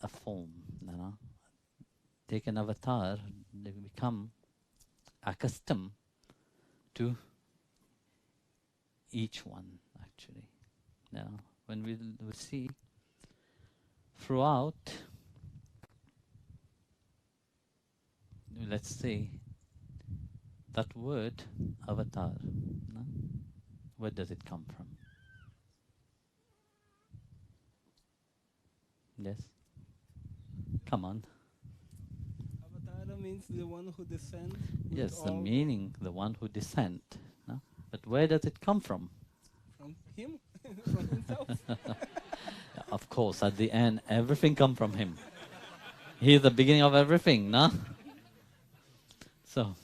a form, take an avatar, they become accustomed to each one, actually. When we see throughout, let's say, that word avatar, where does it come from? Yes? Come on. Avatar means the one who descends. Yes, the meaning, the one who descend. No? But where does it come from? From him, from himself. Of course, at the end, everything comes from him. He is the beginning of everything, no? So,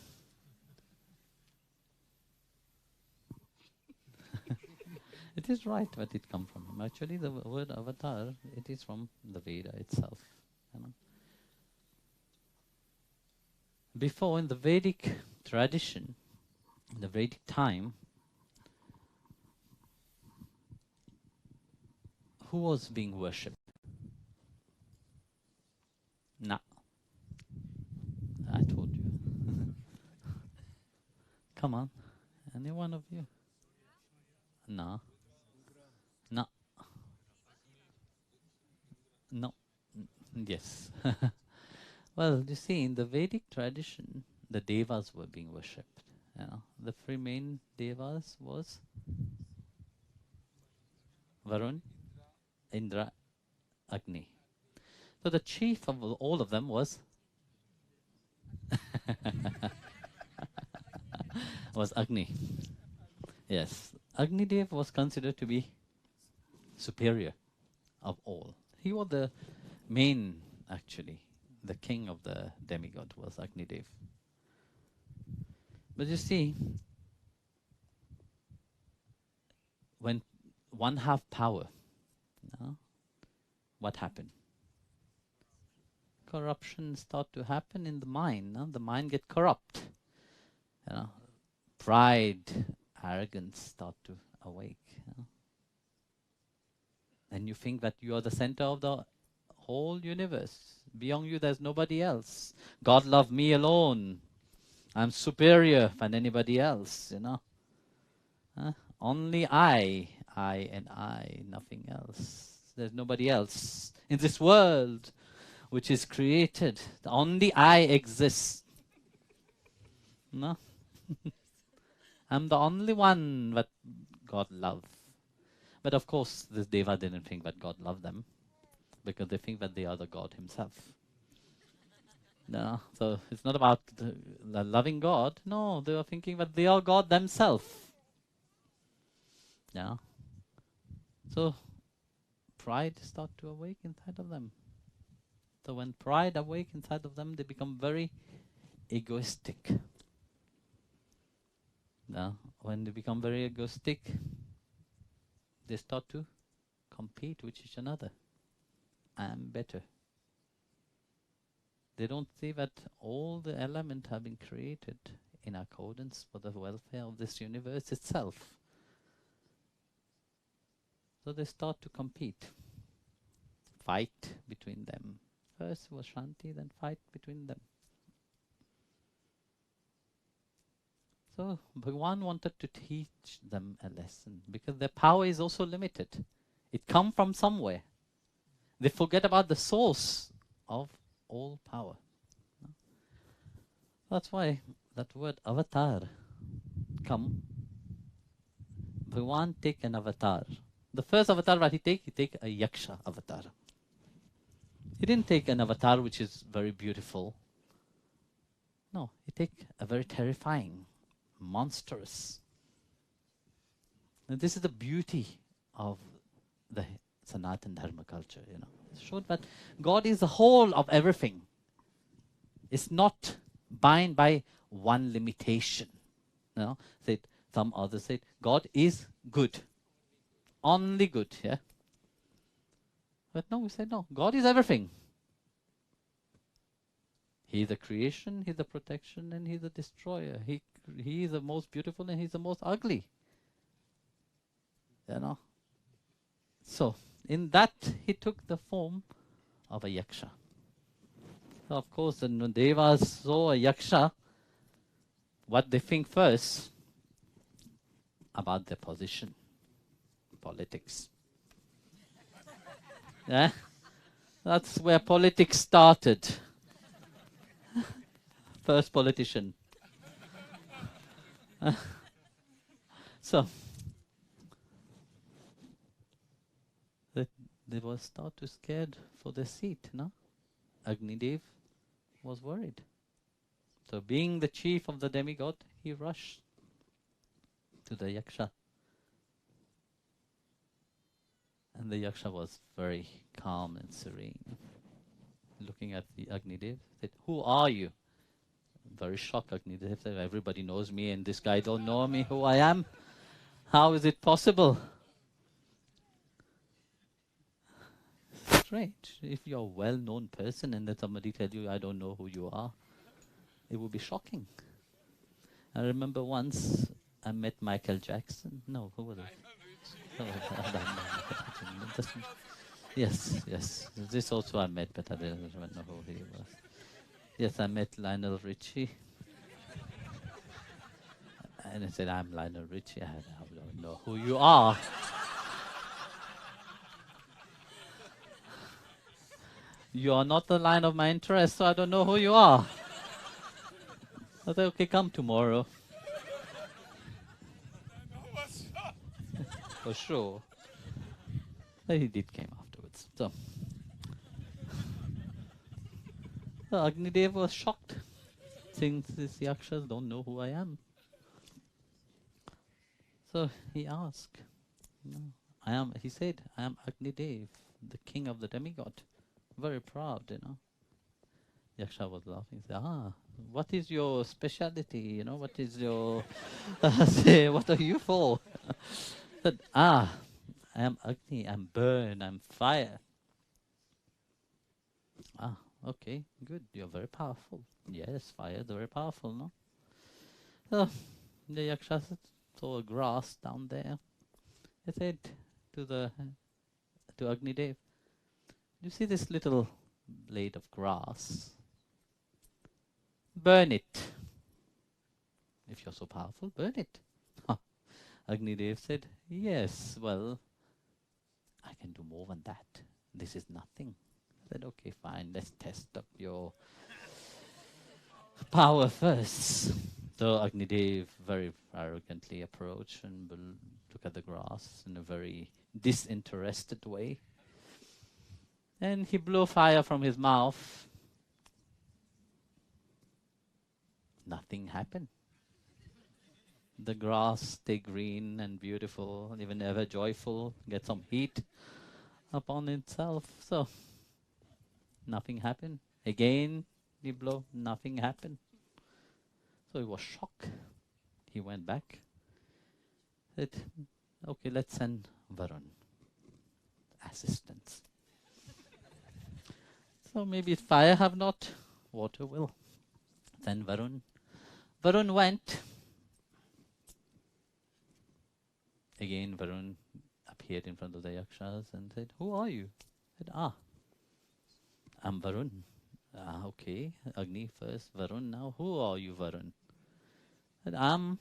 it is right that it comes from him. Actually, the word avatar, it is from the Veda itself. Before, in the Vedic tradition, in the Vedic time, who was being worshipped? Nah. I told you. Come on. Any one of you? No. No. No. Yes. Well, you see, in the Vedic tradition, the devas were being worshipped. The three main devas was Varun, Indra, Agni. So the chief of all of them was Agni. Yes, Agni Dev was considered to be superior of all. He was the main, actually. The king of the demigod was Agni Dev. But you see, when one have power, what happened? Corruption start to happen in the mind. The mind get corrupt. Pride, arrogance start to awake. And you think that you are the center of the whole universe. Beyond you, there's nobody else. God loved me alone. I'm superior than anybody else, Only I and I, nothing else. There's nobody else in this world which is created. Only I exist. No? I'm the only one that God loved. But of course, this Deva didn't think that God loved them, because they think that they are the God himself. No, so it's not about the loving God. No, they are thinking that they are God themselves. Yeah. So pride start to awake inside of them. So when pride awake inside of them, they become very egoistic. Now, when they become very egoistic, they start to compete with each another. I am better. They don't see that all the elements have been created in accordance for the welfare of this universe itself. So they start to compete, fight between them. First was Shanti, then fight between them. So Bhagavan wanted to teach them a lesson, because their power is also limited. It comes from somewhere. They forget about the source of all power. That's why that word avatar come. Bhagavan take an avatar. The first avatar that he take a yaksha avatar. He didn't take an avatar which is very beautiful. No, he take a very terrifying, monstrous. And this is the beauty of the Sanatana Dharma culture, It showed that God is the whole of everything. It's not bound by one limitation. Some others said God is good. Only good, yeah? But no, we said no. God is everything. He is the creation, He is the protection, and He is the destroyer. He is the most beautiful and He is the most ugly. So, in that He took the form of a yaksha. So of course, when the devas saw a yaksha, what they think first about their position, politics. Yeah, that's where politics started. First politician. So they were start to scared for their seat, no? Agnidev was worried. So being the chief of the demigod, he rushed to the yaksha. And the yaksha was very calm and serene. Looking at the Agnidev, said, "Who are you?" Very shocked, Agnidev said, "Everybody knows me and this guy don't know me, who I am. How is it possible?" Strange. If you're a well-known person and then somebody tell you, "I don't know who you are," it would be shocking. I remember once I met Michael Jackson. No, who was it? Yes, yes. This also I met, but I didn't know who he was. Yes, I met Lionel Richie. And I said, "I'm Lionel Richie. I don't know who you are." "You are not the line of my interest, so I don't know who you are." I said, "Okay, come tomorrow." For sure. But he did came afterwards. So Agnidev was shocked, since these yakshas don't know who I am. So he asked, he said, "I am Agnidev, the king of the demigod." Very proud, Yaksha was laughing. He said, "What is your speciality? What is your, say, what are you for?" Said, "I am Agni, I'm burn, I'm fire." Okay, good. You're very powerful. Yes, fire is very powerful, no? So the Yaksha saw a grass down there. He said to Agnidev, "You see this little blade of grass? Burn it. If you're so powerful, burn it." Agnidev said, "Yes, well, I can do more than that. This is nothing." I said, "Okay, fine, let's test up your power first." So Agnidev very arrogantly approached and look at the grass in a very disinterested way. And he blew fire from his mouth. Nothing happened. The grass stay green and beautiful, even ever joyful, get some heat upon itself. So nothing happened. Again, he blew, nothing happened. So he was shocked. He went back. Said, "Okay, let's send Varun, assistants." So maybe fire have not, water will. Then Varun. Varun went. Again, Varun appeared in front of the yakshas and said, "Who are you?" Said, "I'm Varun." Okay, Agni first, Varun now. "Who are you, Varun?" Said, "I'm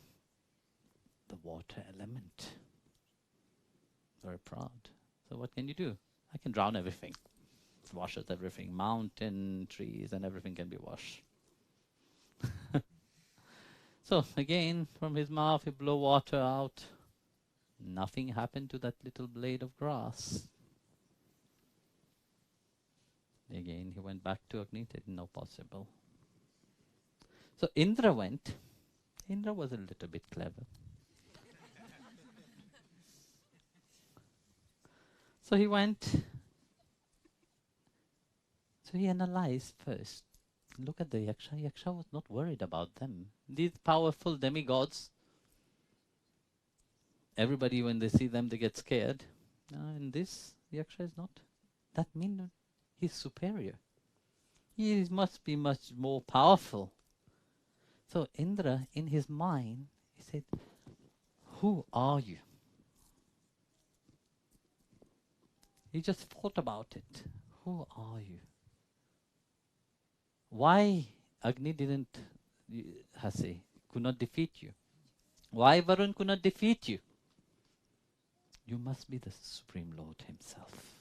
the water element." Very proud. "So what can you do?" "I can drown everything." Washes everything. Mountain, trees, and everything can be washed. So again, from his mouth, he blew water out. Nothing happened to that little blade of grass. Again, he went back to Agni, said, "No possible." So Indra went. Indra was a little bit clever. So he went. So he analyzed first. Look at the Yaksha. Yaksha was not worried about them. These powerful demigods, everybody, when they see them, they get scared. And this Yaksha is not. That means he's superior. He must be much more powerful. So Indra, in his mind, he said, "Who are you?" He just thought about it. who are you? Why Agni didn't, could not defeat you? Why Varun could not defeat you? You must be the Supreme Lord himself,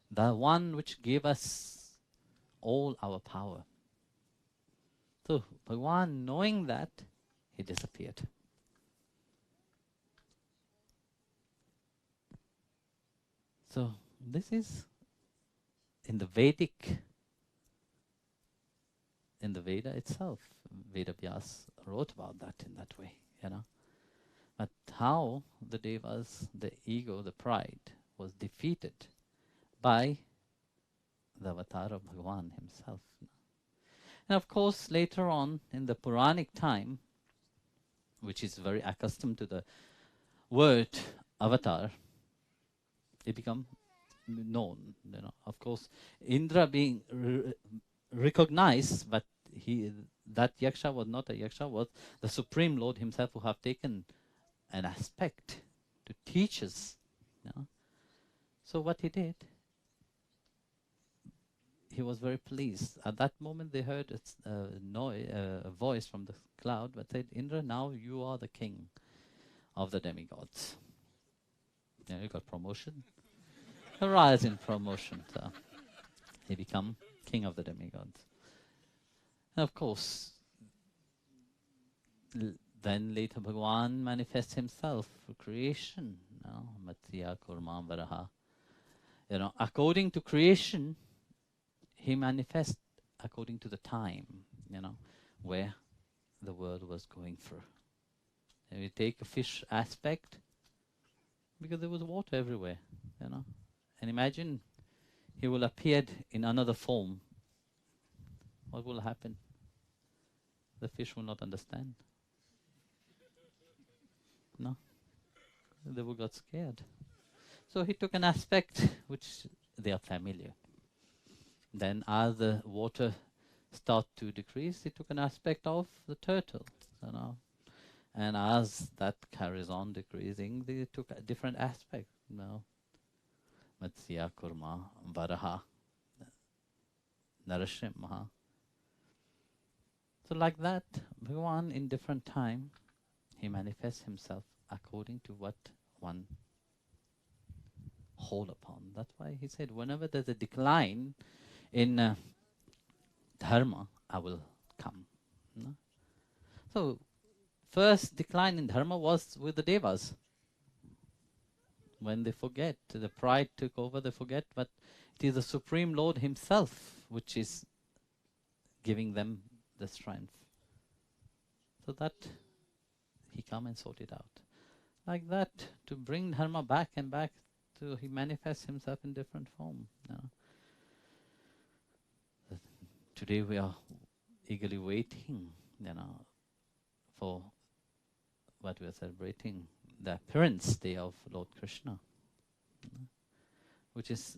the one which gave us all our power. So Bhagwan, knowing that, he disappeared. So this is in the Vedic, in the Veda itself. Veda Vyas wrote about that in that way, But how the Devas, the ego, the pride, was defeated by the avatar of Bhagwan himself. And of course, later on in the Puranic time, which is very accustomed to the word avatar, it become known. Of course, Indra being recognized, but that yaksha was not a yaksha, was the Supreme Lord himself, who have taken an aspect to teach us. So what he did, he was very pleased. At that moment they heard a voice from the cloud that said, Indra, now you are the king of the demigods. You got promotion. A rise in promotion. So he become king of the demigods. And of course, then later Bhagwan manifests himself for creation. Matya Kurma Varaha. According to creation, he manifests according to the time, where the world was going through. And we take a fish aspect, because there was water everywhere, And imagine he will appear in another form. What will happen? The fish will not understand. No. They will get scared. So he took an aspect which they are familiar. Then as the water start to decrease, he took an aspect of the turtle, And as that carries on decreasing, they took a different aspect, Matsya Kurma Varaha Narashimha. So like that, Bhagavan in different time, he manifests himself according to what one hold upon. That's why he said, whenever there's a decline in dharma, I will come. So first decline in dharma was with the devas. When they forget, the pride took over, they forget, but it is the Supreme Lord himself which is giving them the strength. So that he come and sort it out. Like that, to bring dharma back and back, to he manifests himself in different form. Today we are eagerly waiting, for what we are celebrating, the appearance day of Lord Krishna, which is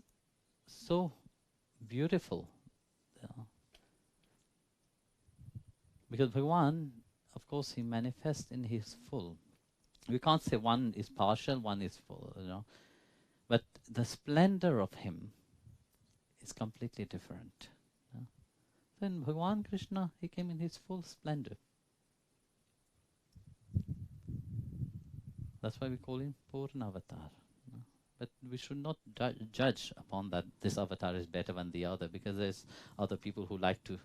so beautiful. Because Bhagavan, of course, he manifests in his full. We can't say one is partial, one is full, But the splendor of him is completely different. Then Bhagavan Krishna, he came in his full splendor. That's why we call him Purna Avatar. But we should not judge upon that this avatar is better than the other, because there's other people who like to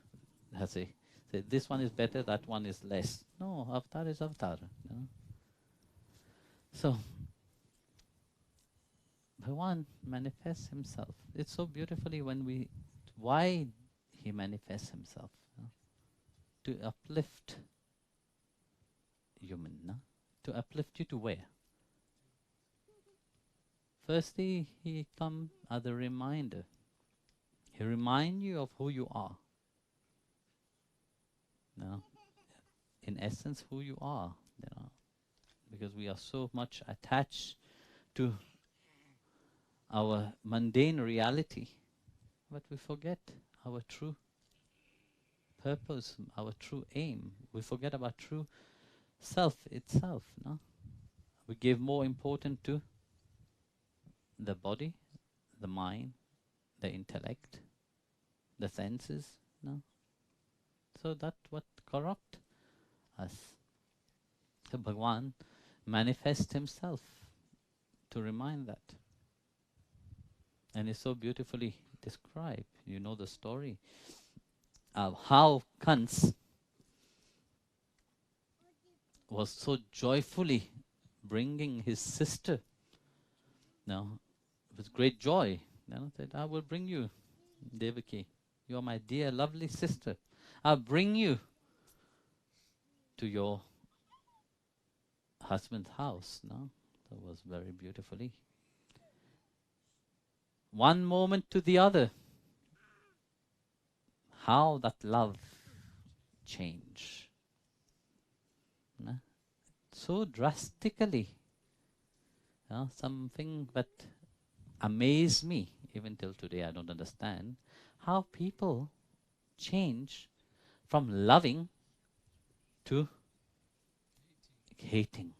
say this one is better, that one is less. No, avatar is avatar. So Bhagavan manifests himself. It's so beautifully why he manifests himself? To uplift human. To uplift you to where? Firstly, he come as a reminder. He reminds you of who you are. In essence, who you are. Because we are so much attached to our mundane reality, but we forget our true purpose, our true aim. We forget about true self itself. We give more importance to the body, the mind, the intellect, the senses, no? So that what corrupt us. So Bhagwan manifests himself to remind that. And it's so beautifully described. You know the story of how Kans was so joyfully bringing his sister, no, with great joy. Said, I will bring you, Devaki. You are my dear, lovely sister. I'll bring you to your husband's house. No, that was very beautifully. One moment to the other, how that love changed. No? So drastically. Something that amazed me, even till today I don't understand, how people change from loving to hating.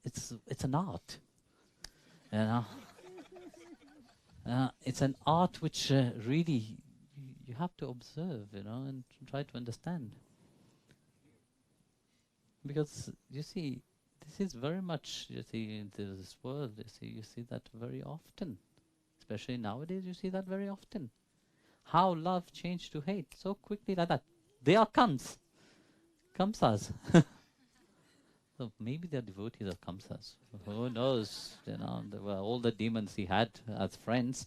It's an art, you know. It's an art which really you have to observe, you know, and try to understand. Because you see, this is very much, you see, in this world, you see that very often. Especially nowadays, you see that very often. How love changed to hate so quickly like that. They are Kamsas. So maybe they are devotees of Kamsas. Who knows? You know, there were all the demons he had as friends.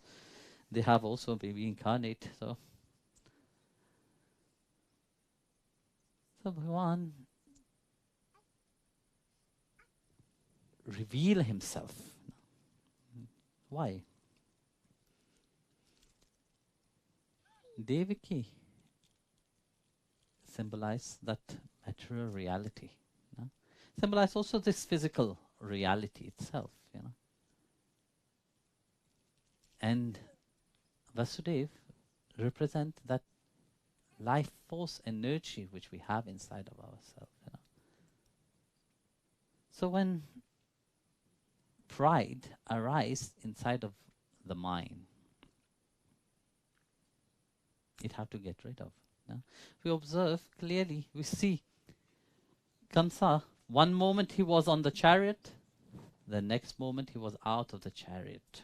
They have also maybe incarnate. So Bhagavan reveal himself. Why? Devaki symbolize that material reality. Symbolize also this physical reality itself, you know. And Vasudev represent that life force energy which we have inside of ourselves, you know. So when pride arises inside of the mind, it have to get rid of. No? We observe clearly, we see Kamsa, one moment he was on the chariot, the next moment he was out of the chariot.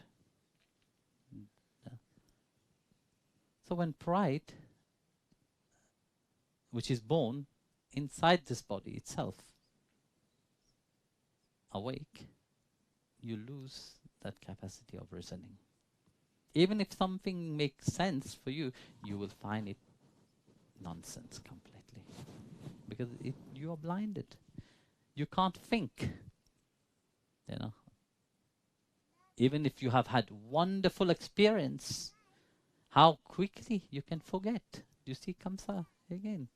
So when pride, which is born inside this body itself, awake, you lose that capacity of reasoning. Even if something makes sense for you, you will find it nonsense completely. Because you are blinded. You can't think. You know. Even if you have had wonderful experience, how quickly you can forget. You see Kamsa again.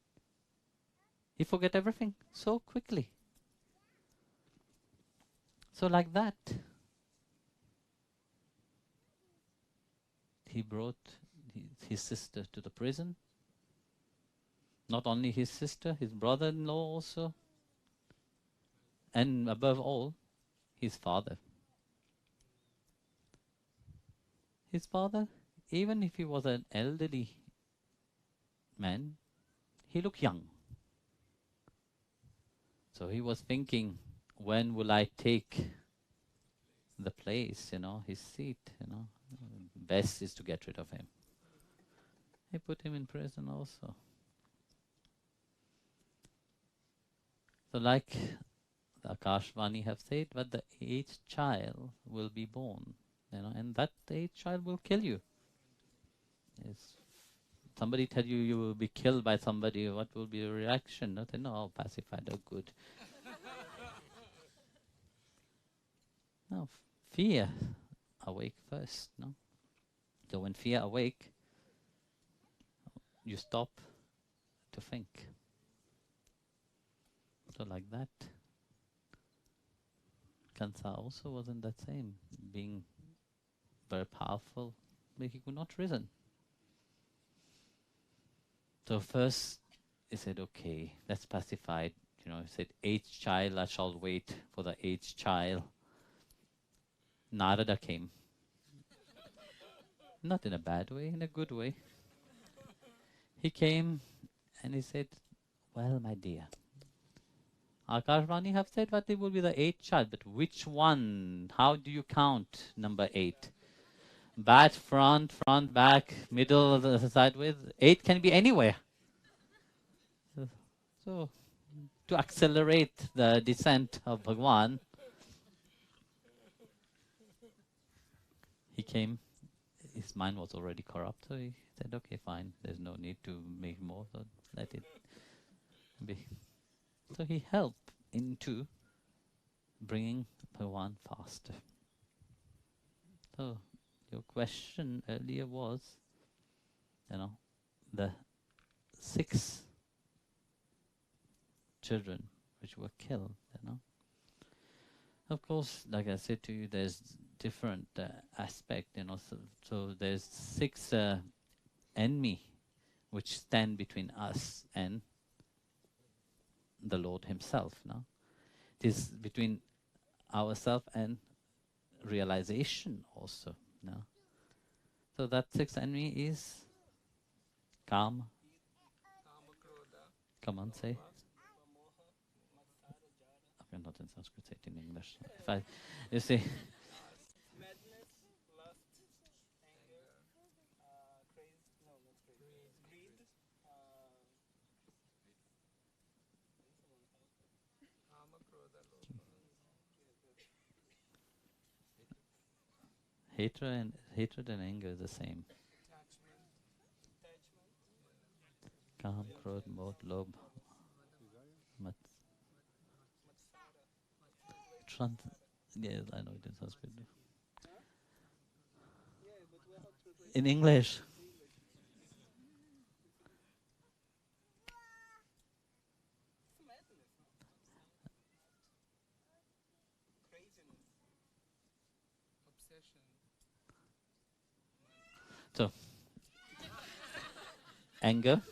He forget everything so quickly. So like that, he brought his sister to the prison. Not only his sister, his brother-in-law also. And above all, his father. His father, even if he was an elderly man, he looked young. So he was thinking, when will I take the place, you know, his seat, you know. Best is to get rid of him. He put him in prison also. So like the Akashvani have said, that the eighth child will be born, you know, and that eighth child will kill you. If somebody tell you you will be killed by somebody, what will be your reaction? Not no, pacified, oh good. No, fear awake first, no? So when fear awake, you stop to think. So like that, Kansa also wasn't that same, being very powerful, but he could not reason. So first he said, okay, let's pacify it. You know, he said, eighth child, I shall wait for the eighth child. Narada came. Not in a bad way, in a good way. He came and he said, well, my dear, Akashvani have said that it will be the eighth child, but which one? How do you count number 8? Back, front, back, middle, sideways. 8 can be anywhere. So, to accelerate the descent of Bhagwan, he came. His mind was already corrupt, so he said, okay, fine, there's no need to make more, so let it be. So he helped into bringing Bhagwan faster. So your question earlier was, the 6 children which were killed, Of course, like I said to you, there's different aspect, so there's 6 enemy which stand between us and the Lord himself, It is between ourselves and realization also, So that 6th enemy is Kama. Come on, say. Okay, not in Sanskrit, say it in English. You see, Madness, lust, anger, craze, no, not craze, greed, hatred and anger is the same. Kam, Krodh, Modh, Lobh, Mat. Yes, I know it in Sanskrit. In English. So, anger,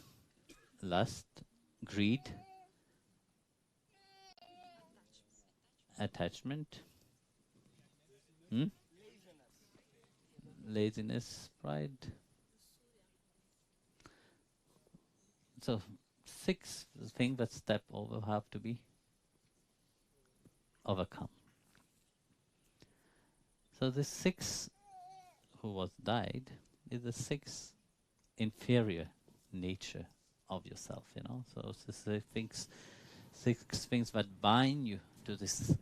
lust, greed, attachment, laziness, pride. So 6 things that step over have to be overcome. So the 6 who was died is the 6 inferior nature of yourself, So it's the 6 things that bind you to this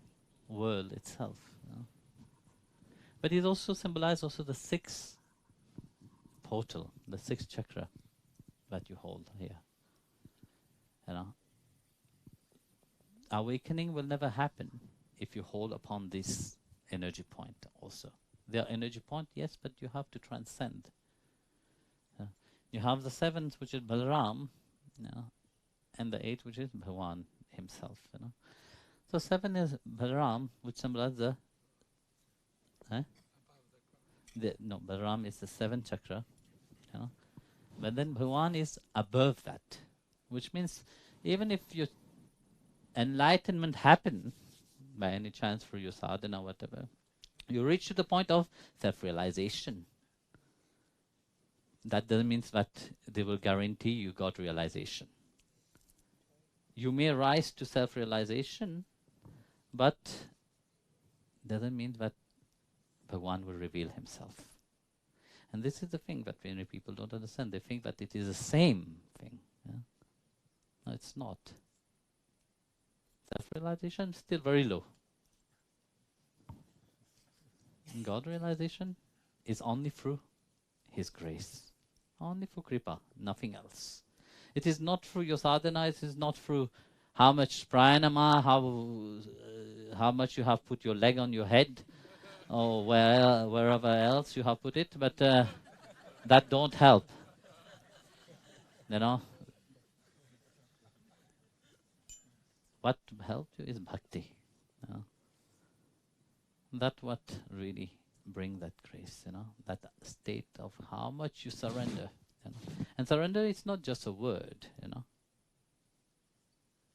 world itself. But it also symbolizes also the 6 portal, the 6 chakra that you hold here. Awakening will never happen if you hold upon this energy point also. They are energy point, yes, but you have to transcend. You have the 7th, which is Balaram, and the 8th, which is Bhagwan himself. So 7 is Balaram, which symbolizes Balaram is the 7th chakra, but then Bhagwan is above that, which means even if your enlightenment happen by any chance through your sadhana or whatever, you reach to the point of self-realization. That doesn't mean that they will guarantee you God realization. You may rise to self-realization, but doesn't mean that Bhagwan will reveal himself. And this is the thing that many people don't understand. They think that it is the same thing. No, it's not. Self-realization is still very low. God realization is only through His grace. Only through Kripa, nothing else. It is not through your sadhana, it is not through how much pranama, how much you have put your leg on your head, or wherever else you have put it, but that don't help. What helps you is bhakti. That's what really bring that grace, that state of how much you surrender. And surrender is not just a word,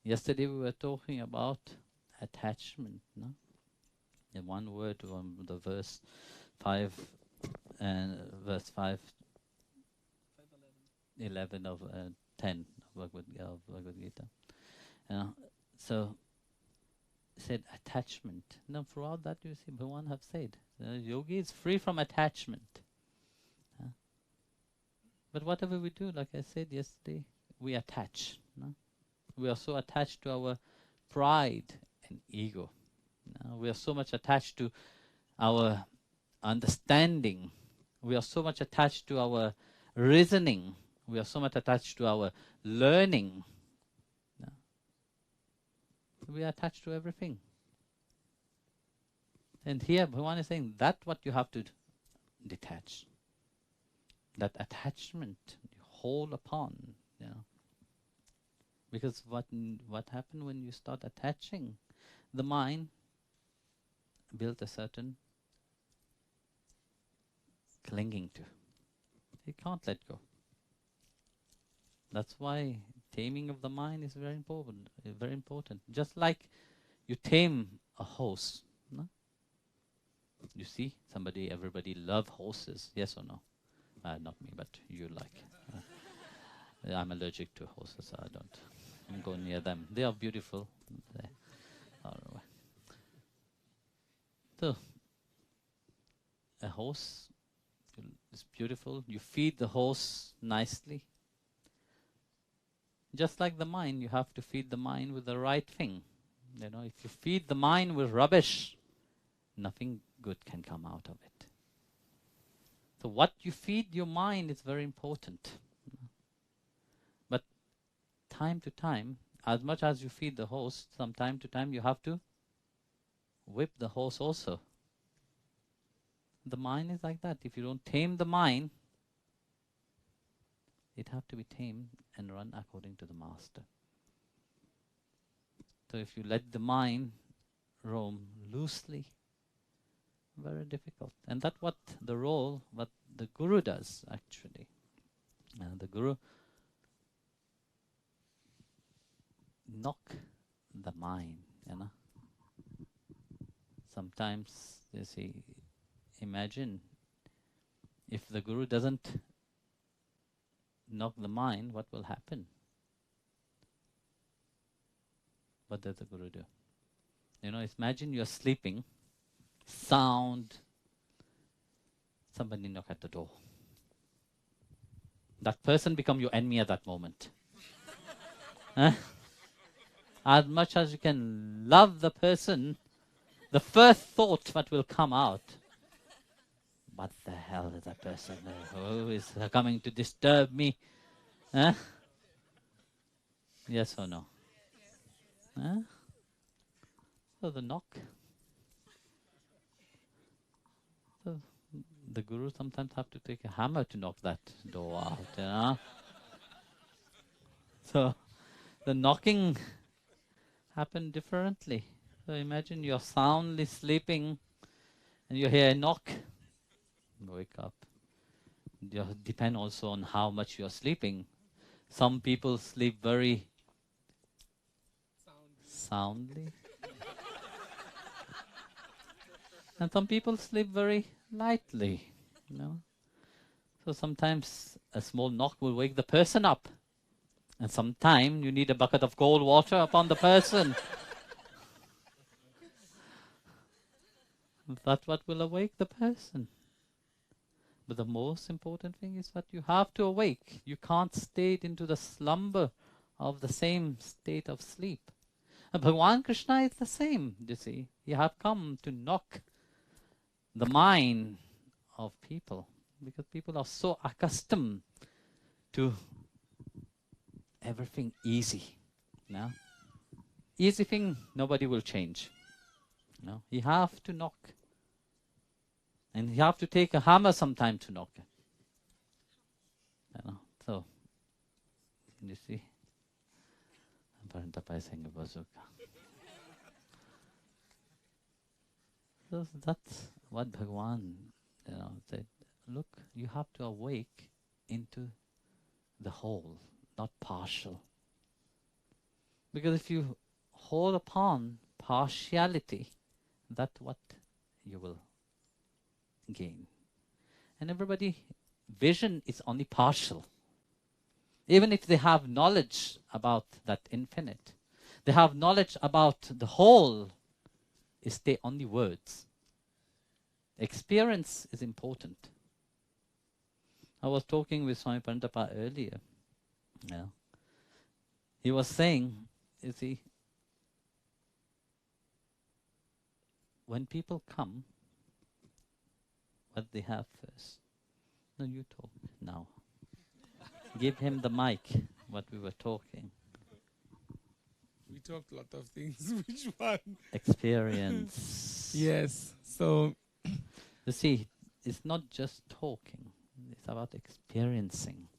Yesterday we were talking about attachment, The one word on the verse 5 and verse 5, 5:11. 11 of 10 of Bhagavad Gita. So said attachment. Now throughout that you see Bhagavan have said, yogi is free from attachment. But whatever we do, like I said yesterday, we attach. No? We are so attached to our pride and ego. No? We are so much attached to our understanding. We are so much attached to our reasoning. We are so much attached to our learning. No? We are attached to everything. And here Bhagavan is saying that what you have to detach. That attachment you hold upon, you know. Because what happened when you start attaching, the mind built a certain clinging to. It can't let go. That's why taming of the mind is very important. Very important. Just like you tame a horse. No? You see, everybody love horses. Yes or no? Not me, but you like. I'm allergic to horses, so I don't go near them. They are beautiful. They are away. So, a horse is beautiful. You feed the horse nicely. Just like the mind, you have to feed the mind with the right thing. You know, if you feed the mind with rubbish, nothing good can come out of it. So what you feed your mind is very important. But time to time, as much as you feed the horse, from time to time you have to whip the horse also. The mind is like that. If you don't tame the mind, it have to be tamed and run according to the master. So if you let the mind roam loosely, very difficult. And that's what the role, what the Guru does actually. The Guru knock the mind, you know. Sometimes, you see, imagine if the Guru doesn't knock the mind, what will happen? What does the Guru do? You know, imagine you're sleeping, sound, somebody knock at the door. That person become your enemy at that moment. Huh? As much as you can love the person, the first thought that will come out, what the hell is that person? Who is coming to disturb me? Huh? Yes or no? Huh? So the knock. So the Guru sometimes have to take a hammer to knock that door out, you know. So the knocking happened differently. So imagine you're soundly sleeping and you hear a knock. Wake up. It depends also on how much you're sleeping. Some people sleep very soundly. And some people sleep very lightly, you know. So sometimes a small knock will wake the person up. And sometimes you need a bucket of cold water upon the person. That's what will awake the person. But the most important thing is that you have to awake. You can't stay into the slumber of the same state of sleep. And Bhagavan Krishna is the same, you see. He have come to knock the mind of people, because people are so accustomed to everything easy. No? Easy thing, nobody will change. No? You have to knock. And you have to take a hammer sometime to knock it. You know? So, you see? So that's what Bhagavan, said. Look, you have to awake into the whole, not partial. Because if you hold upon partiality, that's what you will gain. And everybody, vision is only partial. Even if they have knowledge about that infinite, they have knowledge about the whole, is they only words. Experience is important. I was talking with Swami Parantapa earlier. Yeah. He was saying, you see, when people come, what they have first. No, you talk now. Give him the mic, what we were talking. We talked a lot of things. Which one? Experience. Yes. So, You see, it's not just talking. It's about experiencing.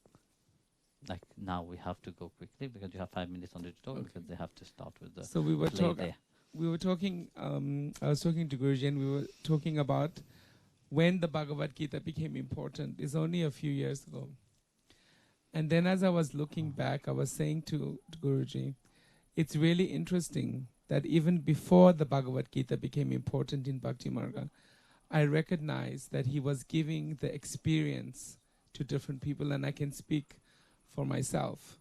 Like now we have to go quickly because you have 5 minutes on the talk, Okay. because they have to start with the so we were play talking. there. We were talking. I was talking to Guruji, and we were talking about when the Bhagavad Gita became important. It's only a few years ago. And then, as I was looking back, I was saying to Guruji, it's really interesting that even before the Bhagavad Gita became important in Bhakti Marga, I recognized that he was giving the experience to different people, and I can speak for myself,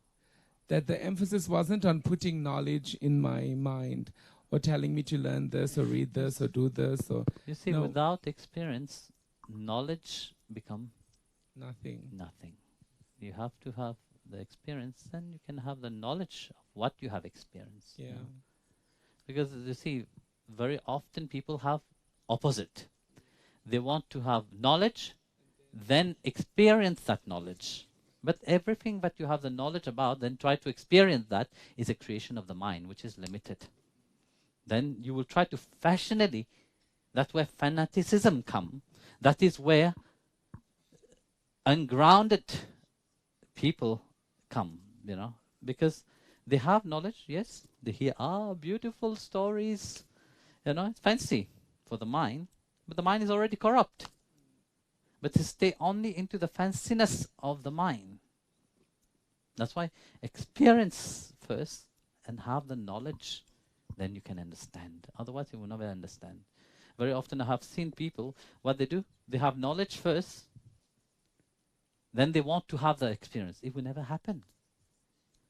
that the emphasis wasn't on putting knowledge in my mind or telling me to learn this or read this or do this or You see, no. without experience, knowledge become Nothing. nothing. You have to have the experience, then you can have the knowledge of what you have experienced. Yeah. You know. Because you see, very often people have opposite. They want to have knowledge, then experience that knowledge. But everything that you have the knowledge about, then try to experience that, is a creation of the mind, which is limited. Then you will try to fashionably, that's where fanaticism come. That is where ungrounded people come, you know, because they have knowledge, yes, they hear, beautiful stories, you know, it's fancy for the mind, but the mind is already corrupt. But to stay only into the fanciness of the mind. That's why experience first and have the knowledge, then you can understand. Otherwise you will never understand. Very often I have seen people, what they do, they have knowledge first, then they want to have the experience. It will never happen.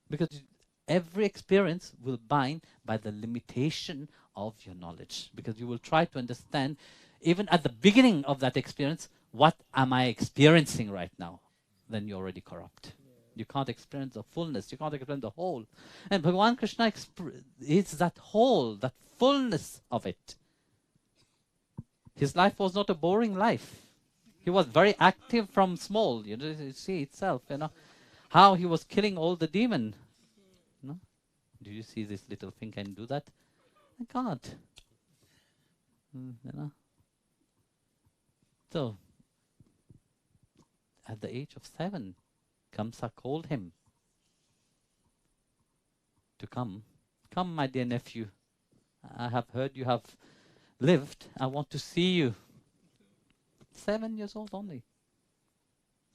Because every experience will bind by the limitation of your knowledge. Because you will try to understand, even at the beginning of that experience, what am I experiencing right now? Then you're already corrupt. You can't experience the fullness. You can't experience the whole. And Bhagavan Krishna is that whole, that fullness of it. His life was not a boring life. He was very active from small. You know, you see itself, you know, how he was killing all the demon. No? Do you see this little thing can do that? I can't. You know. So, at the age of 7, Kamsa called him to come. Come, my dear nephew. I have heard you have lived. I want to see you. 7 years old only.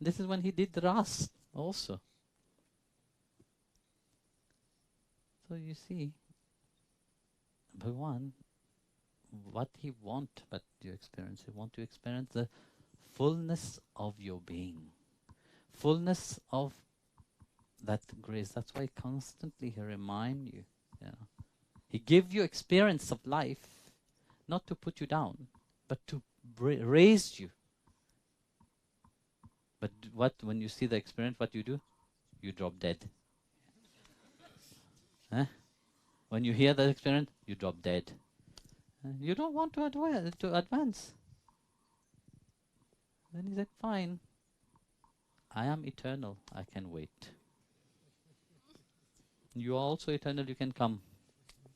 This is when he did Ras also. So you see, Bhagavan, what he want, but you experience, he want to experience the fullness of your being. Fullness of that grace. That's why constantly he remind you. He give you experience of life, not to put you down, but to raise you. But what, when you see the experience, what you do? You drop dead. When you hear the experience, you drop dead. You don't want to advance. Then he said, fine. I am eternal. I can wait. You are also eternal. You can come.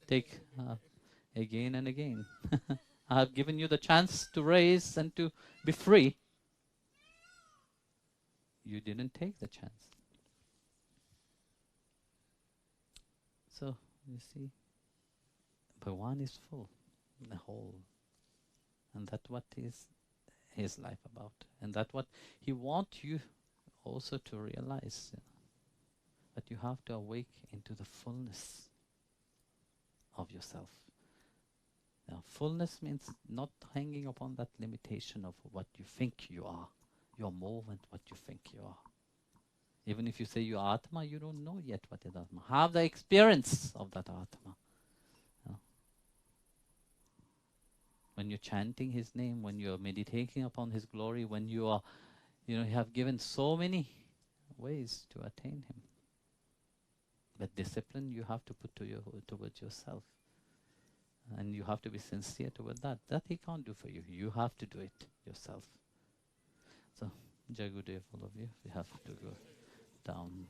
Take again and again. I have given you the chance to raise and to be free. You didn't take the chance. So, you see, Bhagavan is full, the whole. And that's what is his life about. And that's what he wants you also to realize. That you have to awake into the fullness of yourself. Now, fullness means not hanging upon that limitation of what you think you are. You're more than what you think you are. Even if you say you're Atma, you don't know yet what is Atma. Have the experience of that Atma. When you're chanting His name, when you're meditating upon His glory, when you are, you have given so many ways to attain Him. But discipline you have to put towards yourself. And you have to be sincere toward that. That He can't do for you. You have to do it yourself. So, Jai Gurudev, all of you, we have to go down.